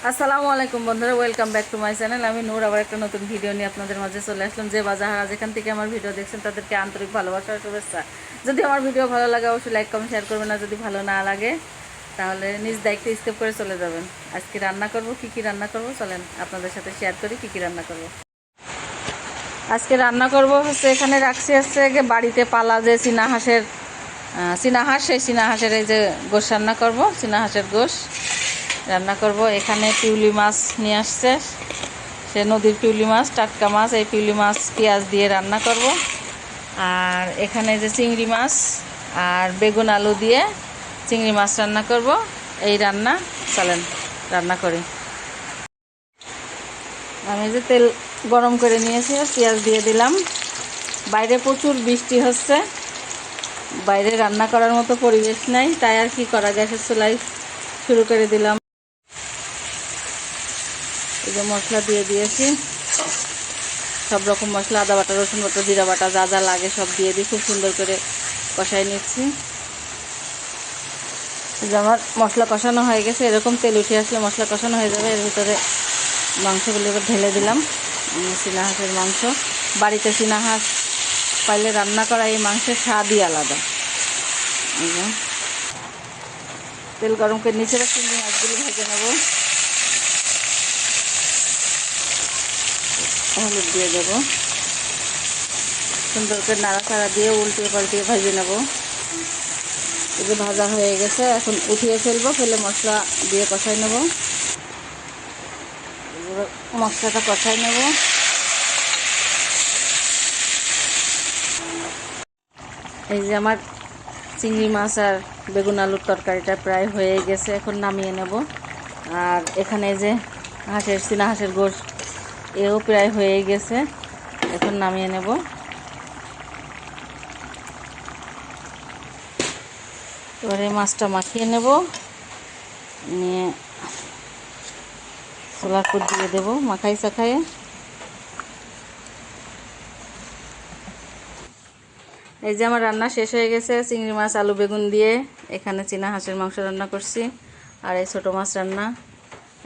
আসসালামু আলাইকুম বন্ধুরা, welcome back to my channel. আমি নূর আবার একটা নতুন ভিডিও নিয়ে আপনাদের মাঝে চলে আসলাম। যে বাজার যেখান থেকে আমার ভিডিও দেখছেন তাদেরকে আন্তরিক ভালোবাসা ও শুভেচ্ছা। যদি আমার ভিডিও ভালো লাগে অবশ্যই লাইক কমেন্ট শেয়ার করবেন, আর যদি ভালো না লাগে তাহলে নিজ দায়িত্বে স্কিপ করে চলে যাবেন। আজকে রান্না করব, কী রান্না করব চলেন আপনাদের সাথে শেয়ার করি কী রান্না করব। আজকে রান্না করব হচ্ছে, এখানে রাখছি হচ্ছে বাড়িতে পালা যে চীনা হাঁস, সেই চীনা হাঁসের এই যে গোশ রান্না করব, চীনা হাঁসের গোশ রান্না করব। এখানে পিউলি মাছ নিয়ে আসছে, সে নদীর পিউলি মাছ, টাটকা মাছ। এই পিউলি মাছ পেঁয়াজ দিয়ে রান্না করব। আর এখানে যে চিংড়ি মাছ আর বেগুন আলু দিয়ে চিংড়ি মাছ রান্না করব। এই রান্না চলেন রান্না করি। আমি যে তেল গরম করে নিয়েছি, পেঁয়াজ দিয়ে দিলাম। বাইরে প্রচুর বৃষ্টি হচ্ছে, বাইরে রান্না করার মতো পরিবেশ নাই, তাই আর কি করা, গ্যাসের চুলায় শুরু করে দিলাম। এই যে মশলা দিয়ে দিয়েছি, সব রকম মশলা, আদা বাটা, রসুন বাটা, জিরা বাটা, যা যা লাগে সব দিয়ে দিই। খুব সুন্দর করে কষাই নিচ্ছি। এই যে আমার মশলা কষানো হয়ে গেছে, এরকম তেল উঠে আসলে মশলা কষানো হয়ে যাবে। এর ভিতরে মাংসগুলো এবার ঢেলে দিলাম। চীনা হাঁসের মাংস, বাড়িতে চীনা হাঁস পাইলে রান্না করা এই মাংসের স্বাদই আলাদা। তেল গরম করে নিচে চিংড়ি মাছগুলো ভেজে নেব। হলুদ দিয়ে দেবো, সুন্দর করে নাড়াচাড়া দিয়ে উল্টে পাল্টিয়ে ভেজে নেব। এই যে ভাজা হয়ে গেছে, এখন উঠিয়ে ফেলবো, ফেলে মশলা দিয়ে কষাই নেব। মশলাটা কষাই নেব। এই যে আমার চিংড়ি মাছ আর বেগুন আলুর তরকারিটা প্রায় হয়ে গেছে, এখন নামিয়ে নেব। আর এখানে যে চীনা হাঁসের গোশ, এও প্রায় হয়ে গেছে, এখন নামিয়ে নেব। এবারে মাছটা মাখিয়ে নেব, নিয়ে ছোলার পুর দিয়ে দেবো মাখাই চাখায়ে। এই যে আমার রান্না শেষ হয়ে গেছে, চিংড়ি মাছ আলু বেগুন দিয়ে। এখানে চীনা হাঁসের মাংস রান্না করছি, আর এই ছোটো মাছ রান্না।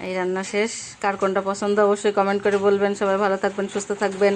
এই রান্না শেষ। কার কোনটা পছন্দ অবশ্যই কমেন্ট করে বলবেন। সবাই ভালো থাকবেন, সুস্থ থাকবেন।